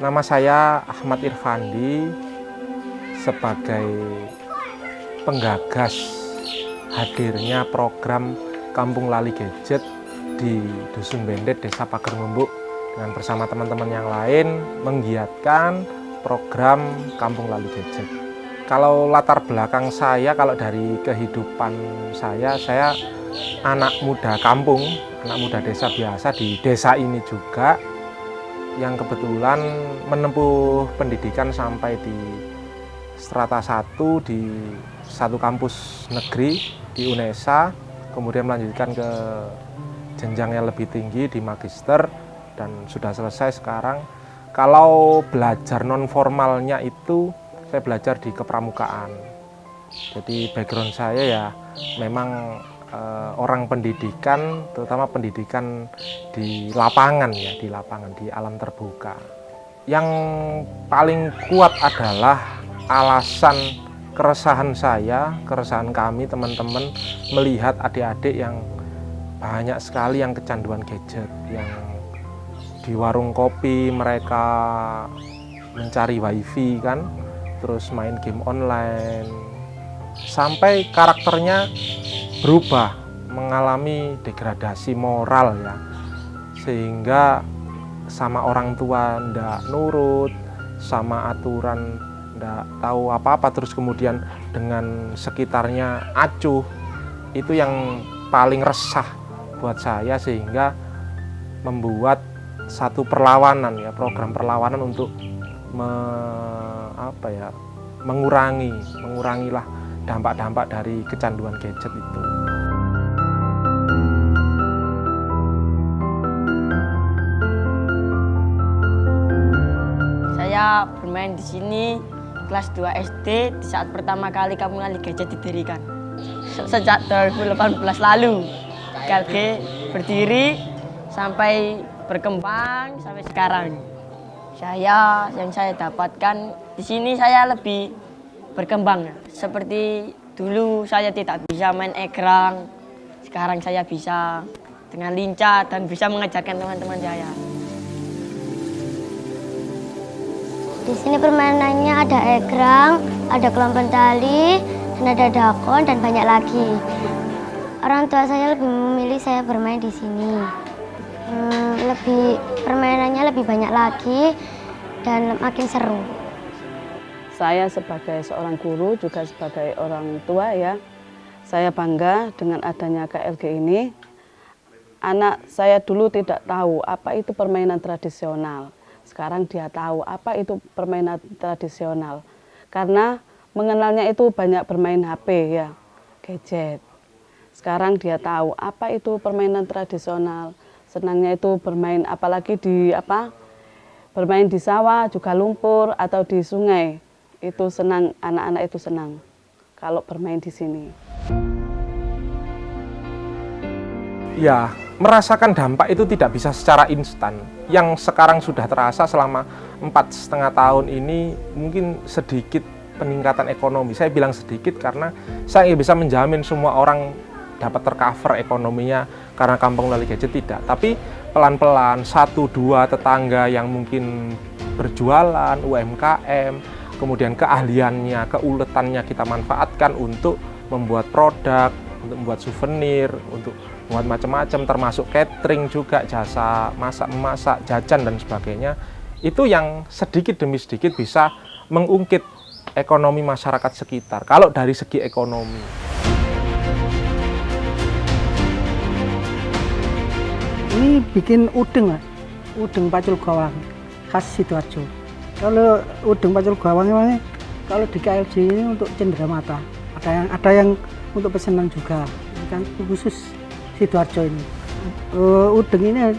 Nama saya Ahmad Irfandi, sebagai penggagas hadirnya program Kampung Lali Gadget di Dusun Bendet, Desa Pager Ngumbuk, dengan bersama teman-teman yang lain menggiatkan program Kampung Lali Gadget. Kalau latar belakang saya, kalau dari kehidupan saya anak muda kampung, anak muda desa biasa di desa ini juga, yang kebetulan menempuh pendidikan sampai di strata 1 di satu kampus negeri di UNESA, kemudian melanjutkan ke jenjang yang lebih tinggi di magister dan sudah selesai sekarang. Kalau belajar non formalnya itu saya belajar di kepramukaan. Jadi background saya ya memang orang pendidikan, terutama pendidikan di lapangan ya, di lapangan, di alam terbuka. Yang paling kuat adalah alasan keresahan saya, keresahan kami teman-teman melihat adik-adik yang banyak sekali yang kecanduan gadget, yang di warung kopi mereka mencari wifi kan, terus main game online, sampai karakternya berubah, mengalami degradasi moral ya, sehingga sama orang tua ndak nurut, sama aturan ndak tahu apa-apa, terus kemudian dengan sekitarnya acuh. Itu yang paling resah buat saya, sehingga membuat satu perlawanan ya, program perlawanan untuk mengurangilah dampak-dampak dari kecanduan gadget itu. Saya bermain di sini kelas 2 SD di saat pertama kali Kampung Lali Gadget didirikan. Sejak 2018 lalu, KLG berdiri sampai berkembang sampai sekarang. Yang saya dapatkan di sini, saya lebih berkembang. Seperti dulu saya tidak bisa main egrang, sekarang saya bisa dengan lincah dan bisa mengajarkan teman-teman saya. Di sini permainannya ada egrang, ada kelompokan tali, dan ada dakon, dan banyak lagi. Orang tua saya lebih memilih saya bermain di sini. Permainannya lebih banyak lagi dan makin seru. Saya sebagai seorang guru, juga sebagai orang tua ya, saya bangga dengan adanya KLG ini. Anak saya dulu tidak tahu apa itu permainan tradisional. Sekarang dia tahu apa itu permainan tradisional. Karena mengenalnya itu banyak bermain HP ya, gadget. Sekarang dia tahu apa itu permainan tradisional. Senangnya itu bermain, apalagi bermain di sawah, juga lumpur atau di sungai. Itu senang, anak-anak itu senang kalau bermain di sini. Ya, merasakan dampak itu tidak bisa secara instan. Yang sekarang sudah terasa selama 4,5 tahun ini mungkin sedikit peningkatan ekonomi. Saya bilang sedikit karena saya bisa menjamin semua orang dapat tercover ekonominya karena Kampung Lali Gadget, tidak. Tapi pelan-pelan 1-2 tetangga yang mungkin berjualan, UMKM, kemudian keahliannya, keuletannya kita manfaatkan untuk membuat produk, untuk membuat souvenir, untuk membuat macam-macam, termasuk catering juga, jasa masak-memasak, jajan dan sebagainya. Itu yang sedikit demi sedikit bisa mengungkit ekonomi masyarakat sekitar. Kalau dari segi ekonomi. Ini bikin udeng, Mas. Udeng pacul gawang khas Sidoarjo. Kalau udeng pacul gawang ini, kalau di KLG ini untuk cendera mata. Ada yang untuk pesanan juga. Ini kan khusus Sidoarjo ini. Udeng ini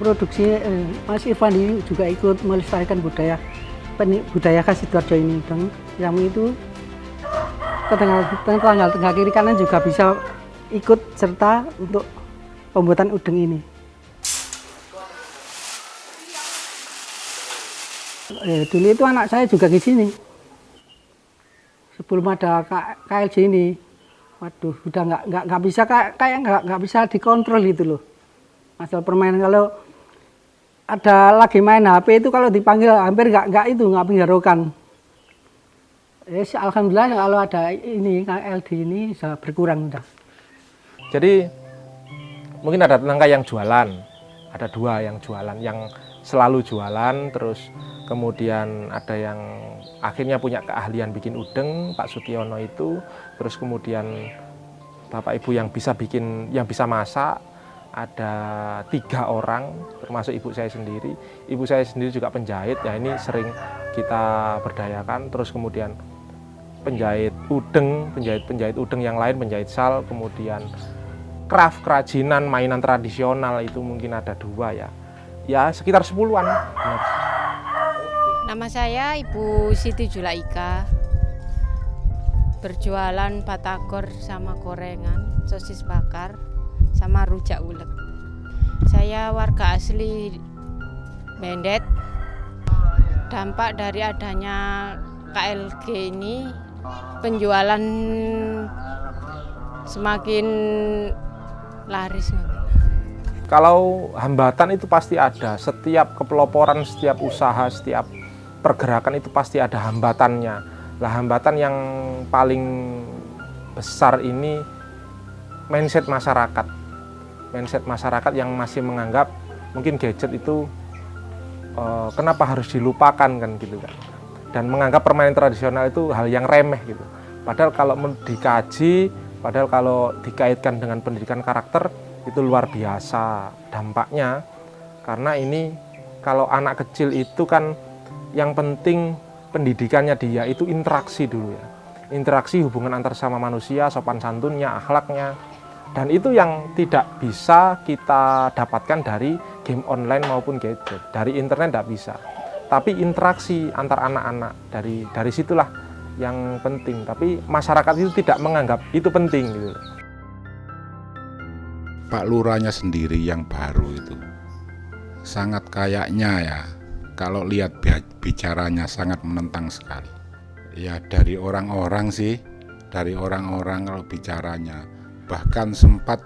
produksi Mas Irfan ini juga ikut melestarikan budaya khas Sidoarjo ini. Dan yang itu tengah kiri kanan juga bisa ikut serta untuk pembuatan udeng ini. Dulu itu anak saya juga di sini. Sebelum ada KLG ini, waduh, udah nggak bisa kayak nggak bisa dikontrol gitu loh. Masalah permainan, kalau ada lagi main HP itu kalau dipanggil hampir nggak penghiraukan. Alhamdulillah kalau ada ini KLD ini bisa berkurang udah. Jadi mungkin ada tetangga yang jualan, ada 2 yang jualan, yang selalu jualan, terus kemudian ada yang akhirnya punya keahlian bikin udeng, Pak Sutiono itu, terus kemudian Bapak Ibu yang bisa bikin, yang bisa masak, ada 3 orang, termasuk ibu saya sendiri. Ibu saya sendiri juga penjahit, ya ini sering kita berdayakan, terus kemudian penjahit udeng yang lain, penjahit sal, kemudian craft, kerajinan, mainan tradisional itu mungkin ada 2 ya. Ya sekitar 10-an. Nama saya Ibu Siti Julaika, berjualan batagor sama gorengan, sosis bakar, sama rujak ulek. Saya warga asli Bendet. Dampak dari adanya KLG ini, penjualan semakin laris. Kalau hambatan itu pasti ada, setiap kepeloporan, setiap usaha, setiap pergerakan itu pasti ada hambatannya. Lah hambatan yang paling besar ini mindset masyarakat. Mindset masyarakat yang masih menganggap mungkin gadget itu kenapa harus dilupakan kan gitu kan. Dan menganggap permainan tradisional itu hal yang remeh gitu. Padahal kalau dikaji, padahal kalau dikaitkan dengan pendidikan karakter itu luar biasa dampaknya. Karena ini kalau anak kecil itu kan yang penting pendidikannya dia itu interaksi dulu ya. Interaksi hubungan antar sama manusia, sopan santunnya, akhlaknya. Dan itu yang tidak bisa kita dapatkan dari game online maupun gadget. Dari internet tidak bisa. Tapi interaksi antar anak-anak, dari situlah yang penting. Tapi masyarakat itu tidak menganggap itu penting gitu. Pak Lurahnya sendiri yang baru itu sangat kayaknya ya, kalau lihat bicaranya sangat menentang sekali. Ya dari orang-orang sih, dari orang-orang kalau bicaranya. Bahkan sempat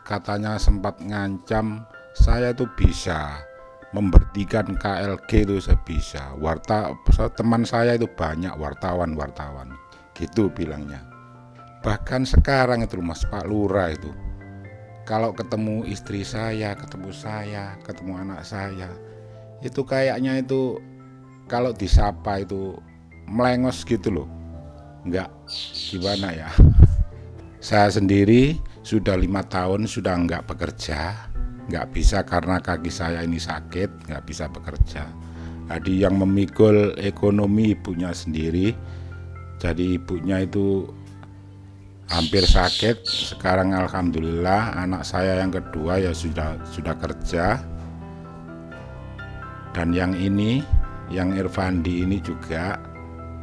katanya sempat ngancam saya itu bisa memberhentikan KLG itu, saya bisa. Teman saya itu banyak wartawan gitu bilangnya. Bahkan sekarang itu Mas Pak Lurah itu kalau ketemu istri saya, ketemu anak saya, itu kayaknya itu kalau disapa itu melengos gitu loh. Enggak, gimana ya. Saya sendiri sudah 5 tahun sudah enggak bekerja, enggak bisa karena kaki saya ini sakit, enggak bisa bekerja. Jadi yang memikul ekonomi ibunya sendiri. Jadi ibunya itu hampir sakit. Sekarang alhamdulillah anak saya yang kedua ya sudah kerja. Dan yang ini, yang Irfandi ini juga.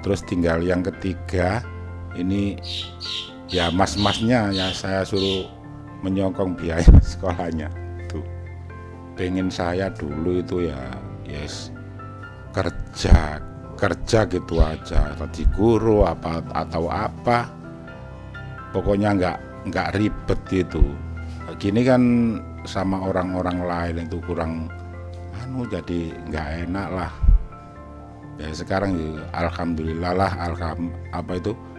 Terus tinggal yang ketiga ini ya mas-masnya ya saya suruh menyokong biaya sekolahnya. Tuh. Pengen saya dulu itu ya yes kerja gitu aja, tadi guru atau apa. Pokoknya nggak ribet gitu. Gini kan sama orang-orang lain itu kurang jadi nggak enak lah. Ya sekarang alhamdulillah lah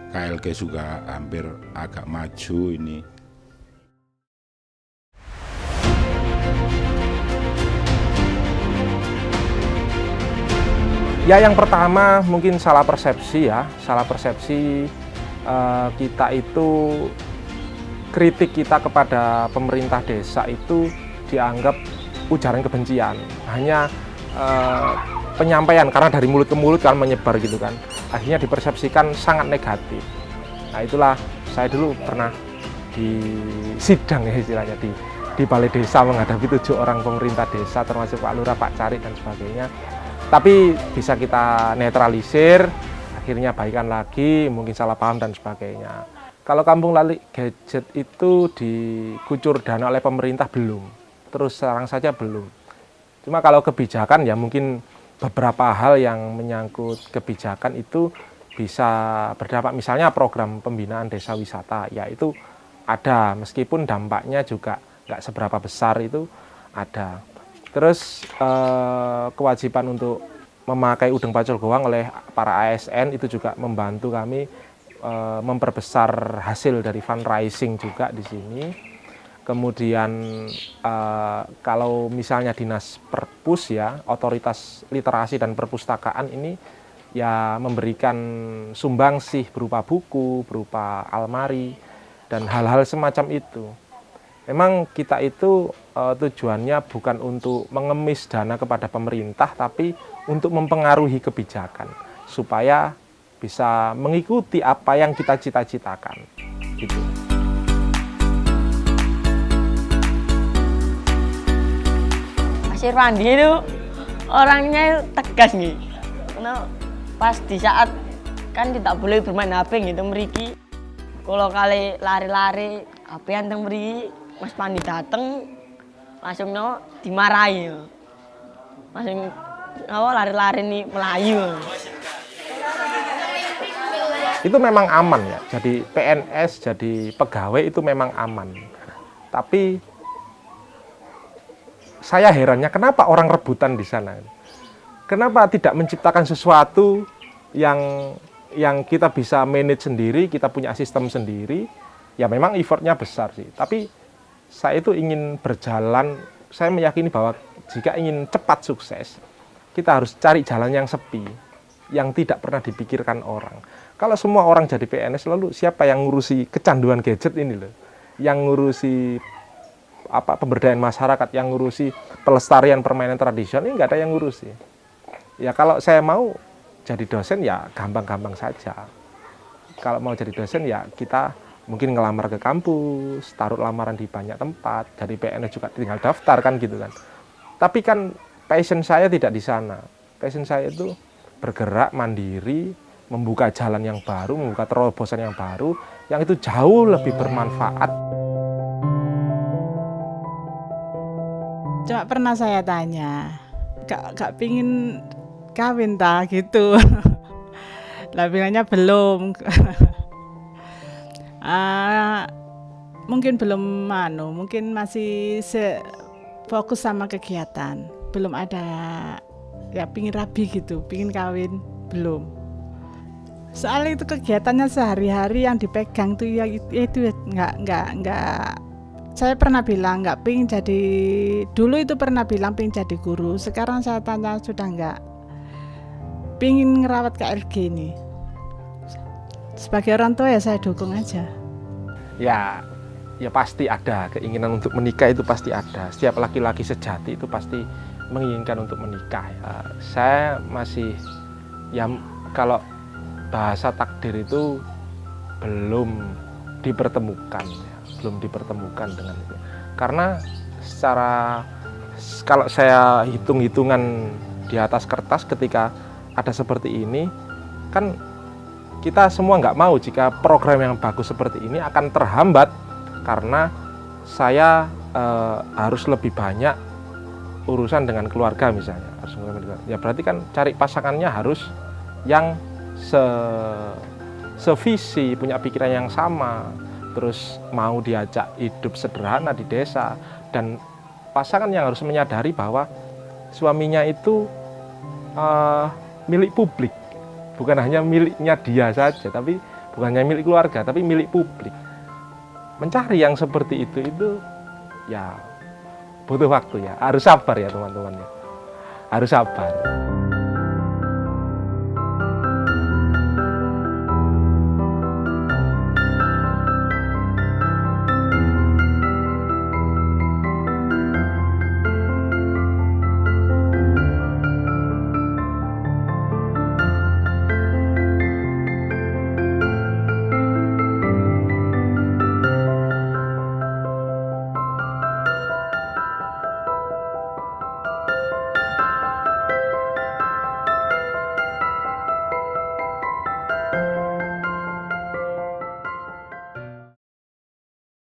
KLG juga hampir agak maju ini. Ya yang pertama mungkin salah persepsi kita itu kritik kita kepada pemerintah desa itu dianggap ujaran kebencian, hanya penyampaian karena dari mulut ke mulut kan menyebar gitu kan, akhirnya dipersepsikan sangat negatif. Nah itulah saya dulu pernah di sidang ya istilahnya di balai desa menghadapi 7 orang pemerintah desa termasuk Pak Lurah, Pak Carik dan sebagainya. Tapi bisa kita netralisir, akhirnya baikan lagi, mungkin salah paham dan sebagainya. Kalau Kampung Lali Gadget itu dikucur dana oleh pemerintah belum, terus terang saja belum. Cuma kalau kebijakan ya mungkin beberapa hal yang menyangkut kebijakan itu bisa berdampak, misalnya program pembinaan desa wisata, ya itu ada, meskipun dampaknya juga nggak seberapa besar itu ada. Terus kewajiban untuk memakai udeng pacul goang oleh para ASN itu juga membantu kami memperbesar hasil dari fundraising juga di sini. Kemudian kalau misalnya dinas perpus ya, otoritas literasi dan perpustakaan ini ya memberikan sumbangsih berupa buku, berupa almari dan hal-hal semacam itu. Memang kita itu tujuannya bukan untuk mengemis dana kepada pemerintah, tapi untuk mempengaruhi kebijakan supaya bisa mengikuti apa yang kita cita-citakan gitu. Mas Irwandi itu orangnya tegas nih. Karena pas di saat kan tidak boleh bermain HP gitu meriki. Kalau kali lari-lari HP anteng meriki, Mas Pandi dateng langsung dimarahi. Langsung lari-lari nih Melayu. Itu memang aman ya, jadi PNS, jadi pegawai itu memang aman. Tapi saya herannya kenapa orang rebutan di sana. Kenapa tidak menciptakan sesuatu yang kita bisa manage sendiri, kita punya sistem sendiri. Ya memang effortnya besar sih, tapi saya itu ingin berjalan, saya meyakini bahwa jika ingin cepat sukses, kita harus cari jalan yang sepi, yang tidak pernah dipikirkan orang. Kalau semua orang jadi PNS, lalu siapa yang ngurusi kecanduan gadget ini loh? Yang ngurusi pemberdayaan masyarakat, yang ngurusi pelestarian permainan tradisional, ini nggak ada yang ngurusi. Ya kalau saya mau jadi dosen ya gampang-gampang saja. Kalau mau jadi dosen ya kita mungkin ngelamar ke kampus, taruh lamaran di banyak tempat, jadi PNS juga tinggal daftar kan gitu kan. Tapi kan passion saya tidak di sana. Passion saya itu bergerak mandiri, membuka jalan yang baru, membuka terobosan yang baru, yang itu jauh lebih bermanfaat. Cuma pernah saya tanya, gak pingin kawin tak gitu. Lah bilangnya belum. Mungkin belum mungkin masih fokus sama kegiatan. Belum ada ya pingin rabi gitu, pingin kawin belum. Soalnya itu kegiatannya sehari-hari yang dipegang tuh ya itu nggak. Saya pernah bilang nggak pingin jadi, dulu itu pernah bilang pingin jadi guru. Sekarang saya tanya sudah nggak, pingin ngerawat KLG ini. Sebagai orang tua ya saya dukung aja. Ya pasti ada keinginan untuk menikah, itu pasti ada. Setiap laki-laki sejati itu pasti menginginkan untuk menikah. Ya, saya masih ya kalau bahasa takdir itu belum dipertemukan, ya, belum dipertemukan dengan itu. Karena secara kalau saya hitung-hitungan di atas kertas ketika ada seperti ini, kan kita semua nggak mau jika program yang bagus seperti ini akan terhambat karena saya harus lebih banyak urusan dengan keluarga misalnya. Ya berarti kan cari pasangannya harus yang sevisi, punya pikiran yang sama, terus mau diajak hidup sederhana di desa, dan pasangan yang harus menyadari bahwa suaminya itu milik publik, bukan hanya miliknya dia saja, tapi bukan hanya milik keluarga, tapi milik publik. Mencari yang seperti itu ya butuh waktu ya, harus sabar ya teman-teman ya, harus sabar.